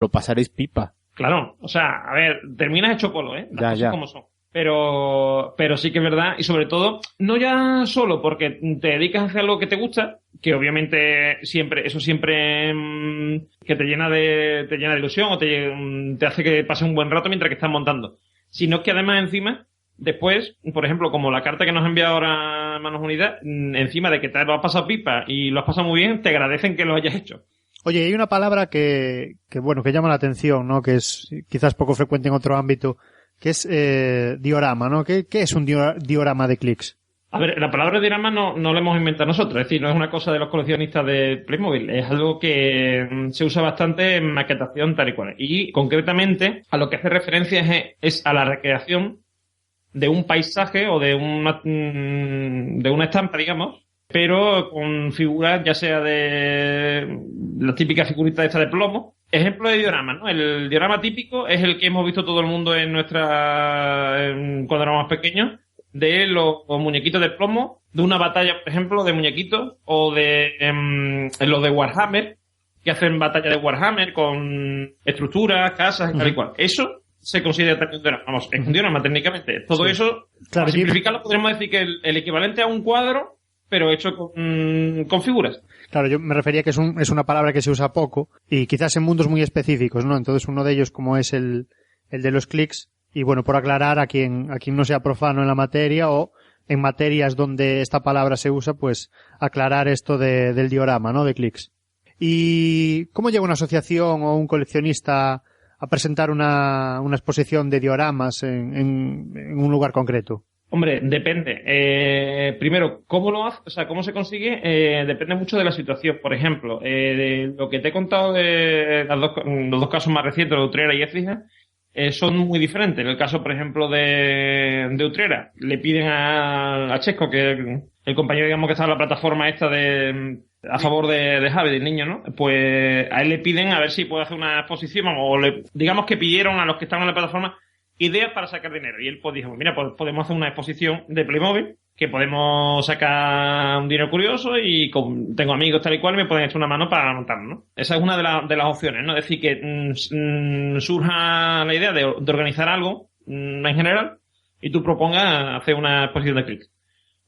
lo pasaréis pipa. Claro, o sea, a ver, terminas hecho polo, ¿eh? Las cosas Ya. como son. Pero sí que es verdad, y sobre todo, no ya solo porque te dedicas a hacer algo que te gusta, que obviamente siempre que te llena de ilusión o te hace que pase un buen rato mientras que estás montando, sino que además encima, después, por ejemplo, como la carta que nos ha enviado ahora Manos Unidas, encima de que te lo has pasado pipa y lo has pasado muy bien, te agradecen que lo hayas hecho. Oye, hay una palabra que llama la atención, ¿no? Que es quizás poco frecuente en otro ámbito, que es diorama, ¿no? ¿Qué es un diorama de clics? A ver, la palabra diorama no la hemos inventado nosotros, es decir, no es una cosa de los coleccionistas de Playmobil, es algo que se usa bastante en maquetación tal y cual. Y concretamente a lo que hace referencia es a la recreación de un paisaje o de una estampa, digamos, pero con figuras ya sea de las típicas figuritas estas de plomo. Ejemplo de diorama, ¿no? El diorama típico es el que hemos visto todo el mundo cuando éramos pequeños, de los muñequitos de plomo, de una batalla, por ejemplo, de muñequitos, o de los de Warhammer, que hacen batalla de Warhammer con estructuras, casas y tal y cual. Eso se considera también un diorama. Vamos, es un diorama técnicamente. Todo eso, claro, para simplificarlo, podríamos decir que el equivalente a un cuadro, pero hecho con figuras. Claro, yo me refería que es una palabra que se usa poco y quizás en mundos muy específicos, ¿no? Entonces uno de ellos como es el de los clics y bueno, por aclarar a quien no sea profano en la materia o en materias donde esta palabra se usa, pues aclarar esto del diorama, ¿no? De clics. ¿Y cómo llega una asociación o un coleccionista a presentar una exposición de dioramas en un lugar concreto? Hombre, depende. Primero, ¿cómo lo hace? O sea, ¿cómo se consigue? Depende mucho de la situación. Por ejemplo, de lo que te he contado de los dos casos más recientes, de Utrera y Écija, son muy diferentes. En el caso, por ejemplo, de Utrera, le piden a Chesco, que es el compañero, digamos, que está en la plataforma esta a favor de Javi, del niño, ¿no? Pues a él le piden a ver si puede hacer una exposición, digamos que pidieron a los que estaban en la plataforma ideas para sacar dinero. Y él pues dijo, mira, pues podemos hacer una exposición de Playmobil, que podemos sacar un dinero curioso y tengo amigos tal y cual y me pueden echar una mano para montarlo, ¿no? Esa es una de las opciones, ¿no? Es decir, que surja la idea de organizar algo en general y tú propongas hacer una exposición de clics.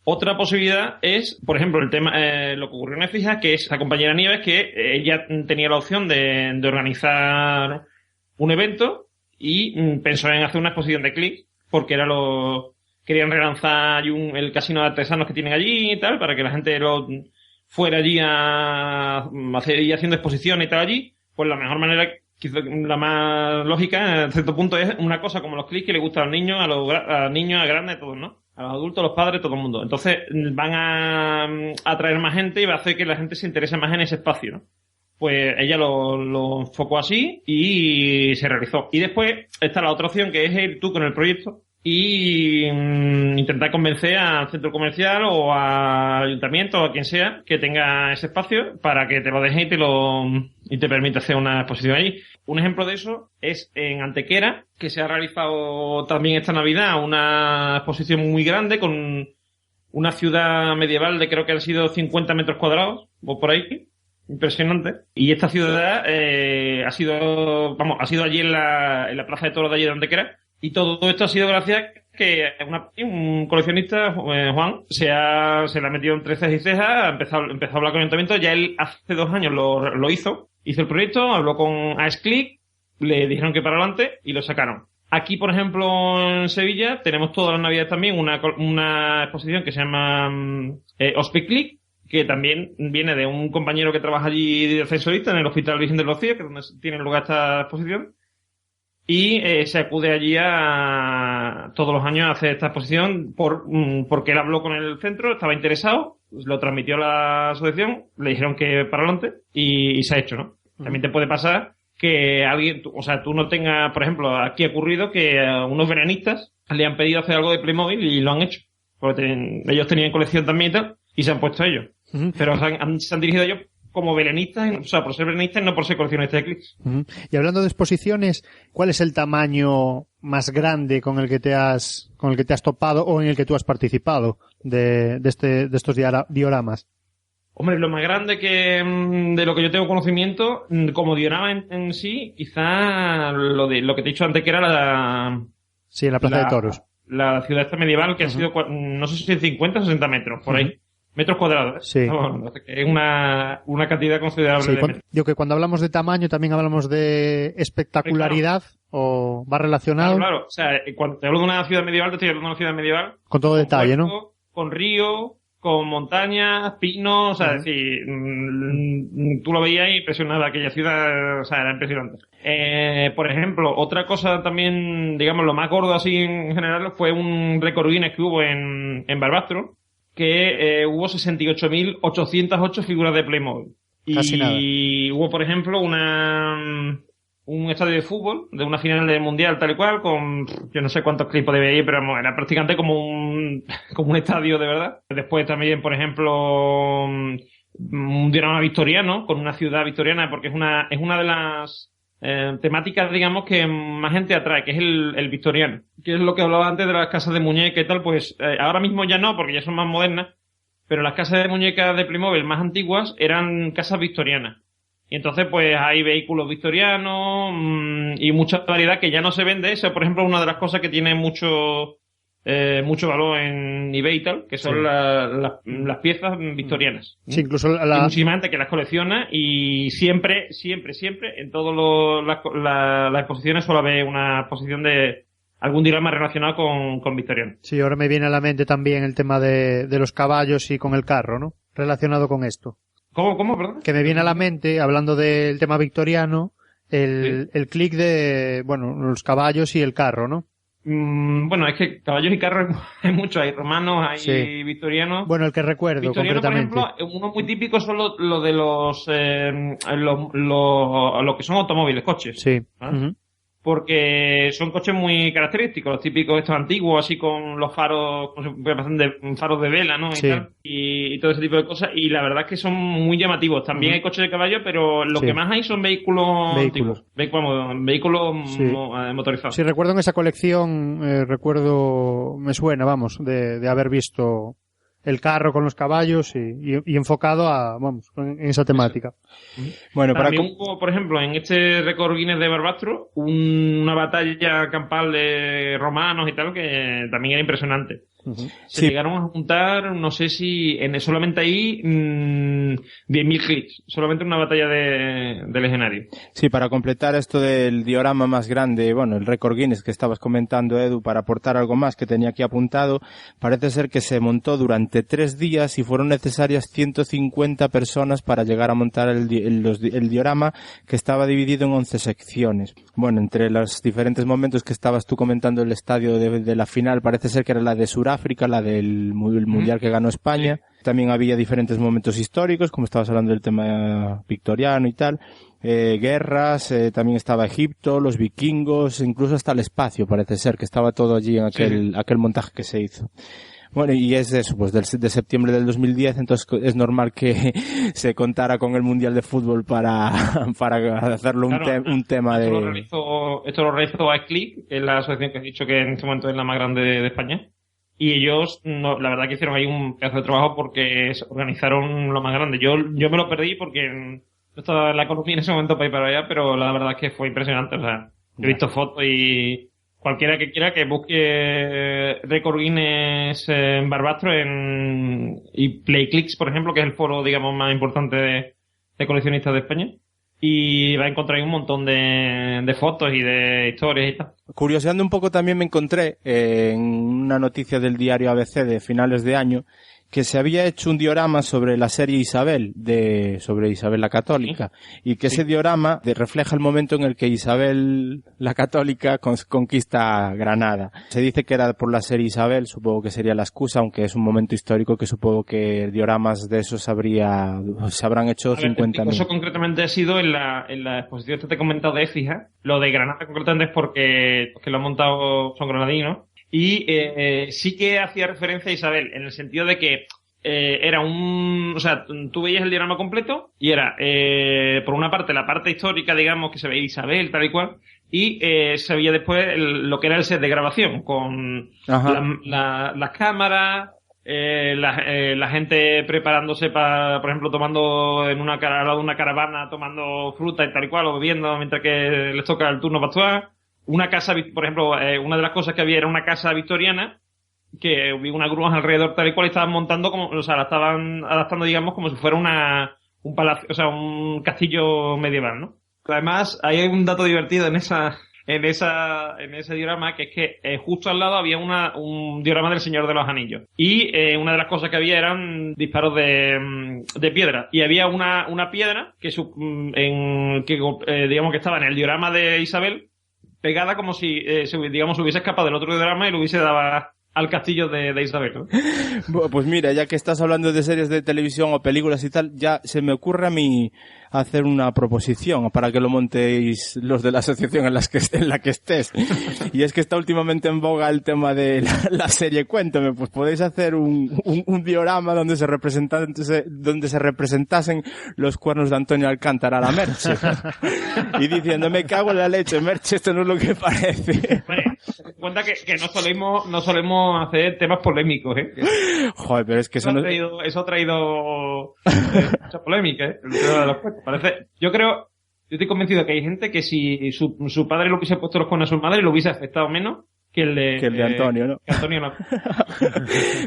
Otra posibilidad es, por ejemplo, el tema, lo que ocurrió en Écija, que es la compañera Nieves, que ella tenía la opción de organizar un evento y pensó en hacer una exposición de clics porque querían relanzar el casino de artesanos que tienen allí y tal, para que la gente fuera allí a ir haciendo exposiciones y tal allí. Pues la mejor manera, la más lógica, en cierto punto, es una cosa como los clics que le gustan a los niños, a los niños, a grandes, a todos, ¿no? A los adultos, a los padres, todo el mundo. Entonces van a atraer más gente y va a hacer que la gente se interese más en ese espacio, ¿no? Pues ella lo enfocó así y se realizó. Y después está la otra opción, que es ir tú con el proyecto y intentar convencer al centro comercial o al ayuntamiento o a quien sea que tenga ese espacio para que te lo deje y te permita hacer una exposición allí. Un ejemplo de eso es en Antequera, que se ha realizado también esta Navidad una exposición muy grande con una ciudad medieval de creo que han sido 50 metros cuadrados o por ahí. Impresionante. Y esta ciudad ha sido allí en la plaza de toros de allí de Antequera. Y todo esto ha sido gracias a que un coleccionista, Juan, se le ha metido entre cejas y cejas, empezó a hablar con el ayuntamiento. Ya él hace 2 años lo hizo el proyecto, habló con ASClick, le dijeron que para adelante y lo sacaron. Aquí, por ejemplo, en Sevilla, tenemos todas las navidades también una exposición que se llama Hospiclick, que también viene de un compañero que trabaja allí de ascensorista en el Hospital Virgen de los Cielos, que es donde tiene lugar esta exposición. Y se acude allí todos los años a hacer esta exposición porque él habló con el centro, estaba interesado, lo transmitió a la asociación, le dijeron que para adelante y se ha hecho, ¿no? También te puede pasar que alguien, tú no tengas, por ejemplo, aquí ha ocurrido que a unos veranistas le han pedido hacer algo de Playmobil y lo han hecho. Porque ellos tenían colección también y tal, y se han puesto a ellos. Pero se han dirigido a ellos como velenistas, o sea, por ser velenistas y no por ser coleccionistas de clics. Y hablando de exposiciones, ¿cuál es el tamaño más grande con el que te has topado o en el que tú has participado de estos dioramas? Hombre, lo más grande de lo que yo tengo conocimiento, como diorama en sí, quizá lo que te he dicho antes, que era Sí, en la Plaza de Toros. La ciudad esta medieval, que ha sido, no sé si 50 o 60 metros, por ahí. Metros cuadrados. Sí. No, es una cantidad considerable Sí, de metros. digo que cuando hablamos de tamaño también hablamos de espectacularidad, o va relacionado. Claro. O sea, cuando te hablo de una ciudad medieval, te estoy hablando de una ciudad medieval. Con todo detalle, puerto, ¿no? Con río, con montañas, pinos, o sea, es decir, tú lo veías y impresionaba aquella ciudad, o sea, era impresionante. Por ejemplo, otra cosa también, digamos, lo más gordo así en general fue un récord Guinness que hubo en Barbastro, que hubo 68.808 figuras de Playmobil. Casi nada. Y hubo, por ejemplo, un estadio de fútbol de una final del mundial tal y cual con yo no sé cuántos clips podía ir, pero era prácticamente como un estadio de verdad. Después también, por ejemplo, un diorama victoriano con una ciudad victoriana, porque es una de las temáticas, digamos, que más gente atrae, que es el victoriano, que es lo que hablaba antes de las casas de muñeca y tal. Pues ahora mismo ya no, porque ya son más modernas, pero las casas de muñecas de Playmobil más antiguas eran casas victorianas. Y entonces, pues, hay vehículos victorianos y mucha variedad que ya no se vende. Esa, por ejemplo, es una de las cosas que tiene mucho valor en eBay y tal, que son las piezas victorianas. Sí, incluso Hay muchísima gente que las colecciona y siempre, en todas las exposiciones suele haber una exposición de algún diorama relacionado con victoriano. Sí, ahora me viene a la mente también el tema de los caballos y con el carro, ¿no? Relacionado con esto. ¿Cómo, perdón? Que me viene a la mente, hablando del tema victoriano, el clic de, bueno, los caballos y el carro, ¿no? Bueno, es que caballos y carros hay muchos, hay romanos, hay victorianos. Bueno, el que recuerdo Victoriano, concretamente. por ejemplo, uno muy típico son lo de los que son automóviles, coches. Sí. ¿Vale? Porque son coches muy característicos, los típicos estos antiguos, así con los faros, faros de vela, ¿no? Sí. Y todo ese tipo de cosas. Y la verdad es que son muy llamativos. También hay coches de caballo, pero lo que más hay son vehículos antiguos. Vehículos motorizados. Sí, recuerdo en esa colección, me suena, vamos, de haber visto el carro con los caballos y enfocado en esa temática. Bueno, también hubo, por ejemplo, en este récord Guinness de Barbastro, una batalla campal de romanos y tal, que también era impresionante. Se llegaron a juntar, no sé si solamente ahí 10.000 clics, solamente una batalla de legionario. Sí, para completar esto del diorama más grande, bueno, el récord Guinness que estabas comentando, Edu, para aportar algo más que tenía aquí apuntado, parece ser que se montó durante 3 días y fueron necesarias 150 personas para llegar a montar el diorama, que estaba dividido en 11 secciones. Bueno, entre los diferentes momentos que estabas tú comentando, el estadio de la final, parece ser que era la de Sudáfrica, la del mundial que ganó España. Sí. También había diferentes momentos históricos, como estabas hablando del tema victoriano y tal. Guerras, también estaba Egipto, los vikingos, incluso hasta el espacio, parece ser que estaba todo allí en aquel montaje que se hizo. Bueno, y es eso, pues de septiembre del 2010, entonces es normal que se contara con el Mundial de Fútbol para hacerlo un tema de... Esto lo realizó iClick, que es la asociación que has dicho que en este momento es la más grande de España. Y ellos, la verdad que hicieron ahí un pedazo de trabajo porque se organizaron lo más grande. Yo me lo perdí porque no estaba en la economía en ese momento para ir para allá, pero la verdad es que fue impresionante. O sea, he visto fotos y cualquiera que quiera que busque récord Guinness en Barbastro y PlayClicks, por ejemplo, que es el foro, digamos, más importante de coleccionistas de España. Y va a encontrar ahí un montón de fotos y de historias y tal. Curioseando un poco también me encontré en una noticia del diario ABC de finales de año que se había hecho un diorama sobre la serie Isabel, sobre Isabel la Católica, y que ese diorama refleja el momento en el que Isabel la Católica conquista Granada. Se dice que era por la serie Isabel, supongo que sería la excusa, aunque es un momento histórico que supongo que dioramas de esos se habrán hecho 50.000. Eso concretamente ha sido en la exposición que te he comentado de Écija. Lo de Granada concretamente es porque lo han montado son granadinos. Y sí que hacía referencia a Isabel, en el sentido de que era o sea, tú veías el diorama completo y era, por una parte, la parte histórica, digamos, que se veía Isabel, tal y cual, y se veía después lo que era el set de grabación, con las cámaras, la gente preparándose para, por ejemplo, tomando al lado de una caravana, tomando fruta y tal y cual, o bebiendo mientras que les toca el turno para actuar. Una casa, por ejemplo, una de las cosas que había era una casa victoriana, que vi unas grúas alrededor tal y cual y estaban montando como, o sea, la estaban adaptando, digamos, como si fuera un palacio, o sea, un castillo medieval, ¿no? Además, hay un dato divertido en ese diorama, que es que justo al lado había un diorama del Señor de los Anillos. Y una de las cosas que había eran disparos de piedra. Y había una piedra digamos que estaba en el diorama de Isabel, pegada como si, digamos, hubiese escapado del otro diorama y lo hubiese dado al castillo de Isabel, ¿no? Pues mira, ya que estás hablando de series de televisión o películas y tal, ya se me ocurre a mí hacer una proposición para que lo montéis los de la asociación en la que estés. Y es que está últimamente en boga el tema de la serie Cuéntame, pues podéis hacer un diorama donde se representasen los cuernos de Antonio Alcántara a la Merche. Y diciendo, me cago en la leche, Merche, esto no es lo que parece. Bueno, cuenta que no solemos hacer temas polémicos, ¿eh? Joder, pero es que eso ha traído mucha polémica, ¿eh? El tema de los cuernos. Yo estoy convencido que hay gente que si su padre le hubiese puesto los cuernos a su madre, lo hubiese afectado menos que el de Antonio, ¿no? Que Antonio no.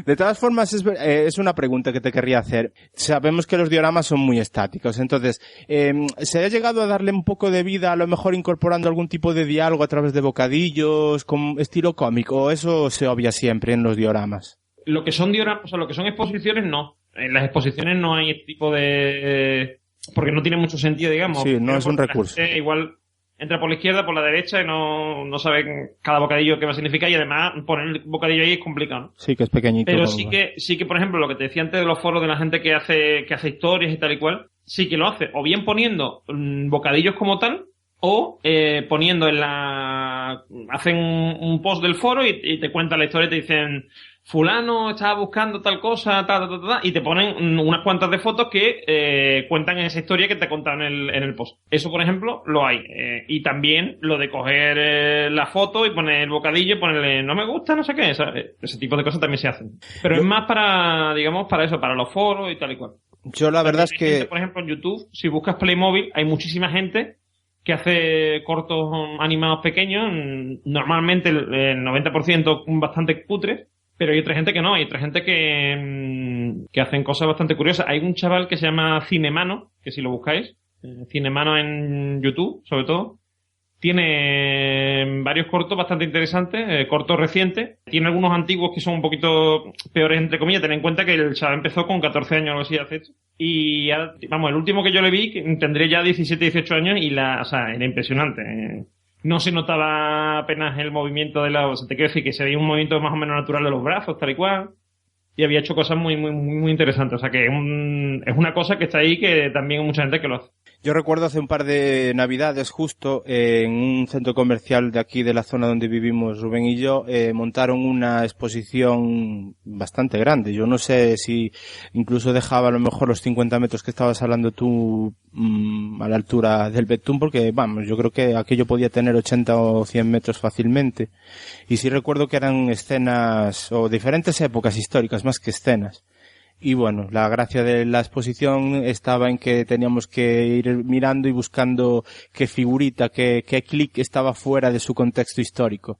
De todas formas, es una pregunta que te querría hacer. Sabemos que los dioramas son muy estáticos, entonces, ¿se ha llegado a darle un poco de vida, a lo mejor incorporando algún tipo de diálogo a través de bocadillos, con estilo cómico, o eso se obvia siempre en los dioramas? Lo que son dioramas, o sea, lo que son exposiciones, no. En las exposiciones no hay este tipo de... porque no tiene mucho sentido, digamos. Sí, no es un recurso. Igual entra por la izquierda, por la derecha y no sabe cada bocadillo qué va a significar, y además poner el bocadillo ahí es complicado, ¿no? Sí, que es pequeñito. Pero sí que, por ejemplo, lo que te decía antes de los foros de la gente que hace historias y tal y cual, sí que lo hace. O bien poniendo bocadillos como tal, o poniendo hacen un post del foro y te cuentan la historia y te dicen, fulano estaba buscando tal cosa, y te ponen unas cuantas de fotos que cuentan esa historia que te contaron en el post. Eso, por ejemplo, lo hay. Y también lo de coger la foto y poner el bocadillo y ponerle no me gusta, no sé qué. Ese tipo de cosas también se hacen. Pero es más para eso, para los foros y tal y cual. Yo la verdad es que... gente, por ejemplo, en YouTube, si buscas Playmobil, hay muchísima gente que hace cortos animados pequeños, normalmente el 90% bastante cutres, pero hay otra gente que no, hay otra gente que hacen cosas bastante curiosas. Hay un chaval que se llama Cinemano, que si lo buscáis, Cinemano en YouTube, sobre todo, tiene varios cortos bastante interesantes, cortos recientes. Tiene algunos antiguos que son un poquito peores, entre comillas. Ten en cuenta que el chaval empezó con 14 años o algo así hace esto. Y ahora, vamos, el último que yo le vi, tendría ya 17, 18 años y era impresionante. No se notaba apenas el movimiento o sea, te quiero decir que se veía un movimiento más o menos natural de los brazos, tal y cual. Y había hecho cosas muy, muy, muy, muy interesantes. O sea que es una cosa que está ahí, que también hay mucha gente que lo hace. Yo recuerdo hace un par de navidades justo en un centro comercial de aquí de la zona donde vivimos Rubén y yo, montaron una exposición bastante grande. Yo no sé si incluso dejaba a lo mejor los 50 metros que estabas hablando tú a la altura del Betún, porque vamos, yo creo que aquello podía tener 80 o 100 metros fácilmente. Y sí recuerdo que eran escenas o diferentes épocas históricas más que escenas. Y bueno, la gracia de la exposición estaba en que teníamos que ir mirando y buscando qué figurita, qué clic estaba fuera de su contexto histórico.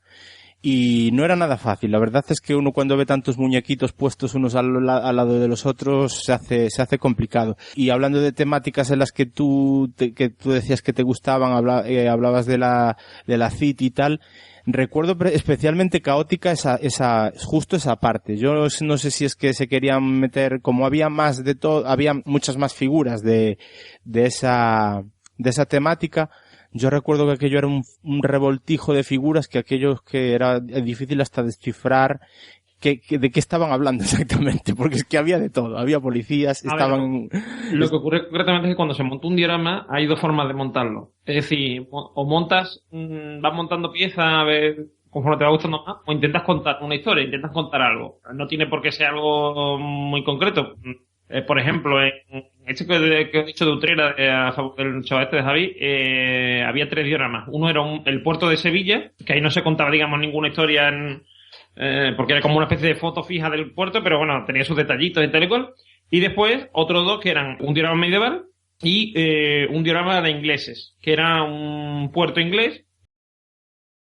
Y no era nada fácil. La verdad es que uno cuando ve tantos muñequitos puestos unos al lado de los otros se hace complicado. Y hablando de temáticas en las que tú decías que te gustaban, hablabas de la City y tal. Recuerdo especialmente caótica justo esa parte. Yo no sé si es que se querían meter, como había más de todo, había muchas más figuras de esa temática. Yo recuerdo que aquello era un revoltijo de figuras que era difícil hasta descifrar de qué estaban hablando exactamente, porque es que había de todo, había policías, Lo que ocurre concretamente es que cuando se monta un diorama hay dos formas de montarlo. Es decir, o montas, vas montando piezas a ver conforme te va gustando más, o intentas contar una historia, intentas contar algo. No tiene por qué ser algo muy concreto. Por ejemplo, en este que he dicho de Utrera, a favor del chaval este de Javi, había 3 dioramas. Uno era el puerto de Sevilla, que ahí no se contaba, digamos, ninguna historia porque era como una especie de foto fija del puerto, pero bueno, tenía sus detallitos y tal y cual. Y después otros dos que eran un diorama medieval y un diorama de ingleses, que era un puerto inglés